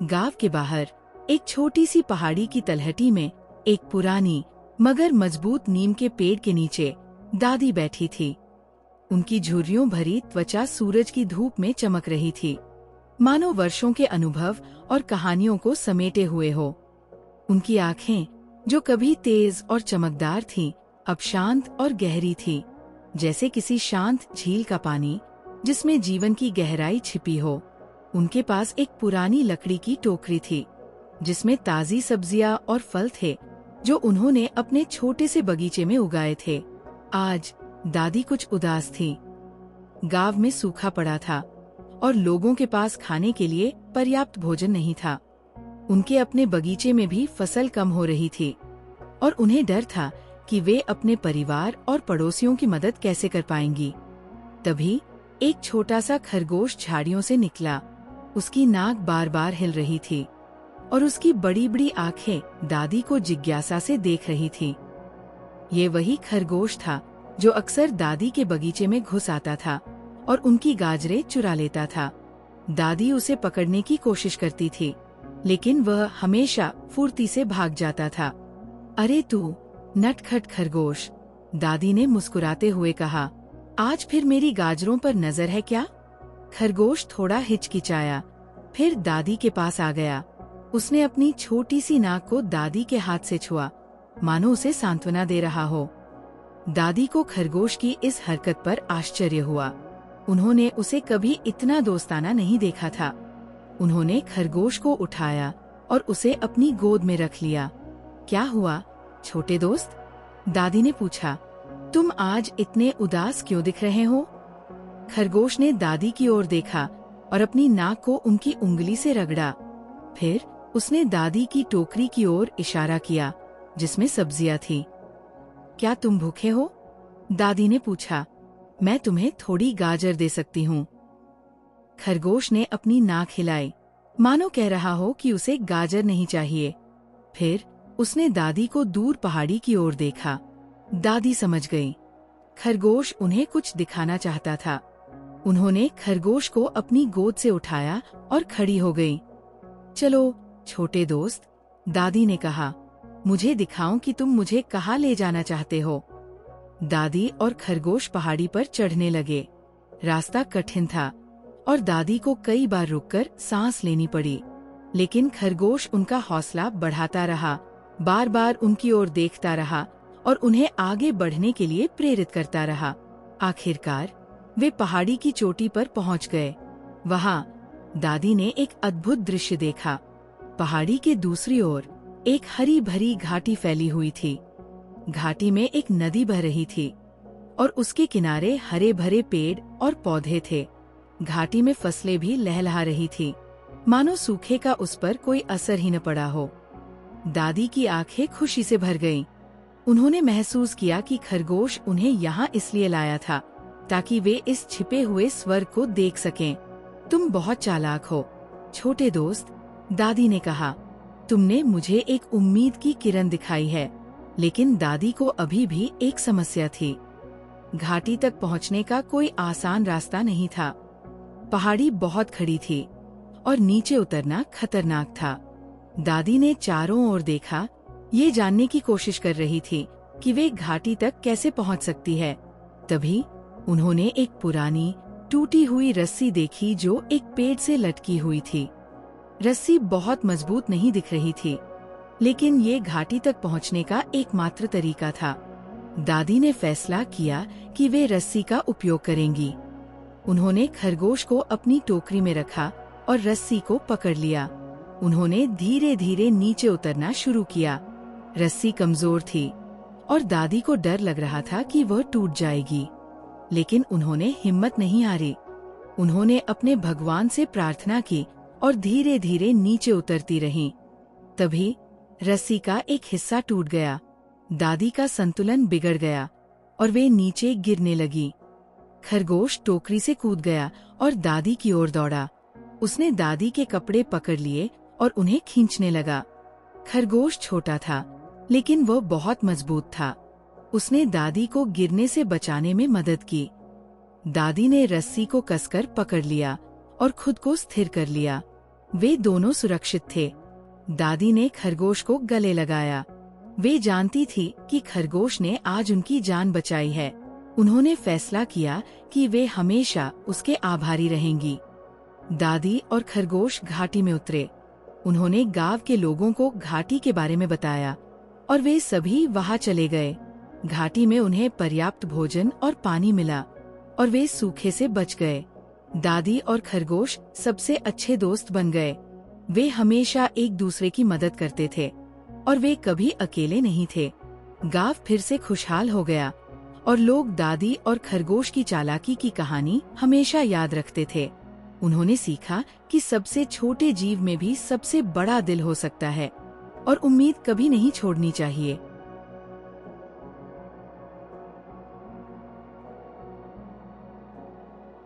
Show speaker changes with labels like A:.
A: गांव के बाहर एक छोटी सी पहाड़ी की तलहटी में एक पुरानी मगर मजबूत नीम के पेड़ के नीचे दादी बैठी थी। उनकी झुर्रियों भरी त्वचा सूरज की धूप में चमक रही थी, मानो वर्षों के अनुभव और कहानियों को समेटे हुए हो। उनकी आंखें, जो कभी तेज और चमकदार थीं, अब शांत और गहरी थी, जैसे किसी शांत झील का पानी जिसमें जीवन की गहराई छिपी हो। उनके पास एक पुरानी लकड़ी की टोकरी थी, जिसमें ताजी सब्जियां और फल थे जो उन्होंने अपने छोटे से बगीचे में उगाए थे। आज दादी कुछ उदास थी। गांव में सूखा पड़ा था और लोगों के पास खाने के लिए पर्याप्त भोजन नहीं था। उनके अपने बगीचे में भी फसल कम हो रही थी और उन्हें डर था कि वे अपने परिवार और पड़ोसियों की मदद कैसे कर पाएंगी। तभी एक छोटा सा खरगोश झाड़ियों से निकला। उसकी नाक बार बार हिल रही थी और उसकी बड़ी बड़ी आंखें दादी को जिज्ञासा से देख रही थी। ये वही खरगोश था जो अक्सर दादी के बगीचे में घुस आता था और उनकी गाजरें चुरा लेता था। दादी उसे पकड़ने की कोशिश करती थी, लेकिन वह हमेशा फुर्ती से भाग जाता था। अरे तू नटखट खरगोश, दादी ने मुस्कुराते हुए कहा, आज फिर मेरी गाजरों पर नजर है क्या? खरगोश थोड़ा हिचकिचाया, फिर दादी के पास आ गया। उसने अपनी छोटी सी नाक को दादी के हाथ से छुआ, मानो उसे सांत्वना दे रहा हो। दादी को खरगोश की इस हरकत पर आश्चर्य हुआ। उन्होंने उसे कभी इतना दोस्ताना नहीं देखा था। उन्होंने खरगोश को उठाया और उसे अपनी गोद में रख लिया। क्या हुआ छोटे दोस्त? दादी ने पूछा। तुम आज इतने उदास क्यों दिख रहे हो? खरगोश ने दादी की ओर देखा और अपनी नाक को उनकी उंगली से रगड़ा। फिर उसने दादी की टोकरी की ओर इशारा किया, जिसमें सब्जियां थी। क्या तुम भूखे हो? दादी ने पूछा। मैं तुम्हें थोड़ी गाजर दे सकती हूँ। खरगोश ने अपनी नाक हिलाई, मानो कह रहा हो कि उसे गाजर नहीं चाहिए। फिर उसने दादी को दूर पहाड़ी की ओर देखा। दादी समझ गई, खरगोश उन्हें कुछ दिखाना चाहता था। उन्होंने खरगोश को अपनी गोद से उठाया और खड़ी हो गई। चलो छोटे दोस्त, दादी ने कहा, मुझे दिखाओ कि तुम मुझे कहाँ ले जाना चाहते हो। दादी और खरगोश पहाड़ी पर चढ़ने लगे। रास्ता कठिन था और दादी को कई बार रुककर सांस लेनी पड़ी, लेकिन खरगोश उनका हौसला बढ़ाता रहा, बार बार उनकी ओर देखता रहा और उन्हें आगे बढ़ने के लिए प्रेरित करता रहा। आखिरकार वे पहाड़ी की चोटी पर पहुंच गए। वहां दादी ने एक अद्भुत दृश्य देखा। पहाड़ी के दूसरी ओर एक हरी भरी घाटी फैली हुई थी। घाटी में एक नदी बह रही थी और उसके किनारे हरे भरे पेड़ और पौधे थे। घाटी में फसलें भी लहलहा रही थी, मानो सूखे का उस पर कोई असर ही न पड़ा हो। दादी की आंखें खुशी से भर गईं। उन्होंने महसूस किया कि खरगोश उन्हें यहाँ इसलिए लाया था ताकि वे इस छिपे हुए स्वर्ग को देख सकें। तुम बहुत चालाक हो छोटे दोस्त, दादी ने कहा। तुमने मुझे एक उम्मीद की किरण दिखाई है। लेकिन दादी को अभी भी एक समस्या थी। घाटी तक पहुँचने का कोई आसान रास्ता नहीं था। पहाड़ी बहुत खड़ी थी और नीचे उतरना खतरनाक था। दादी ने चारों ओर देखा, ये जानने की कोशिश कर रही थी कि वे घाटी तक कैसे पहुंच सकती है। तभी उन्होंने एक पुरानी टूटी हुई रस्सी देखी जो एक पेड़ से लटकी हुई थी। रस्सी बहुत मजबूत नहीं दिख रही थी, लेकिन ये घाटी तक पहुंचने का एकमात्र तरीका था। दादी ने फैसला किया कि वे रस्सी का उपयोग करेंगी। उन्होंने खरगोश को अपनी टोकरी में रखा और रस्सी को पकड़ लिया। उन्होंने धीरे धीरे नीचे उतरना शुरू किया। रस्सी कमजोर थी और दादी को डर लग रहा था कि वह टूट जाएगी, लेकिन उन्होंने हिम्मत नहीं हारी। उन्होंने अपने भगवान से प्रार्थना की और धीरे धीरे नीचे उतरती रहीं। तभी रस्सी का एक हिस्सा टूट गया। दादी का संतुलन बिगड़ गया और वे नीचे गिरने लगी। खरगोश टोकरी से कूद गया और दादी की ओर दौड़ा। उसने दादी के कपड़े पकड़ लिए और उन्हें खींचने लगा। खरगोश छोटा था, लेकिन वह बहुत मजबूत था। उसने दादी को गिरने से बचाने में मदद की। दादी ने रस्सी को कसकर पकड़ लिया और खुद को स्थिर कर लिया। वे दोनों सुरक्षित थे। दादी ने खरगोश को गले लगाया। वे जानती थी कि खरगोश ने आज उनकी जान बचाई है। उन्होंने फैसला किया कि वे हमेशा उसके आभारी रहेंगी। दादी और खरगोश घाटी में उतरे। उन्होंने गांव के लोगों को घाटी के बारे में बताया और वे सभी वहां चले गए। घाटी में उन्हें पर्याप्त भोजन और पानी मिला और वे सूखे से बच गए। दादी और खरगोश सबसे अच्छे दोस्त बन गए। वे हमेशा एक दूसरे की मदद करते थे और वे कभी अकेले नहीं थे। गांव फिर से खुशहाल हो गया और लोग दादी और खरगोश की चालाकी की कहानी हमेशा याद रखते थे। उन्होंने सीखा कि सबसे छोटे जीव में भी सबसे बड़ा दिल हो सकता है और उम्मीद कभी नहीं छोड़नी चाहिए।